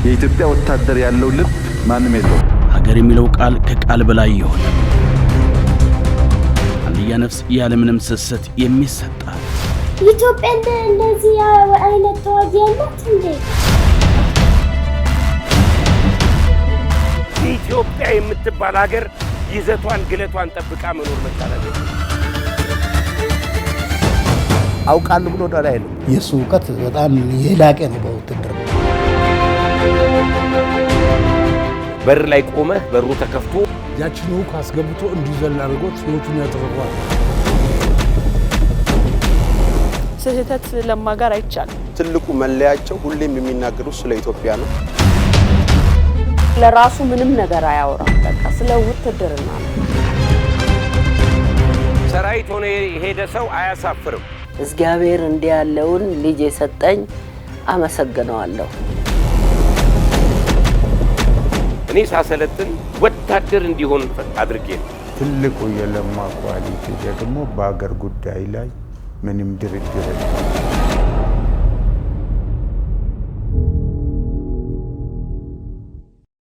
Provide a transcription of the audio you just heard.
የኢትዮጵያ ወታደር ያለው ልብ ማንም የለው። ሀገር የሚለው ቃል ከቃል በላይ ይሆን አንድያ ነፍስ ያለምንም ስስት የሚሰጣት ኢትዮጵያ እንደዚህ አይነት ተዋጊ ያላት እንዴ? ኢትዮጵያ የምትባል ሀገር ይዘቷን ግለቷን ጠብቃ መኖር መቻላል። አውቃለሁ ብሎ ዳላ አይደለም። የሱ ዕውቀት በጣም የላቀ ነው። በውትድርና በር ላይ ቆመህ በሩ ተከፍቶ ያችን ሁሉ አስገብቶ እንዲዘል አድርጎት ህይወቱን ያተረፈዋል። ስህተት ለማጋር አይቻልም። ትልቁ መለያቸው ሁሌም የሚናገሩት ስለ ኢትዮጵያ ነው። ለራሱ ምንም ነገር አያወራም። በቃ ስለ ውትድርና ነው። ሰራዊት ሆነ የሄደ ሰው አያሳፍርም። እግዚአብሔር እንዲህ ያለውን ልጅ የሰጠኝ አመሰግነዋለሁ። እኔ ሳሰለጥን ወታደር እንዲሆን አድርጌ ነው። ትልቁ የለማ ኳሊቲ ደግሞ በአገር ጉዳይ ላይ ምንም ድርድር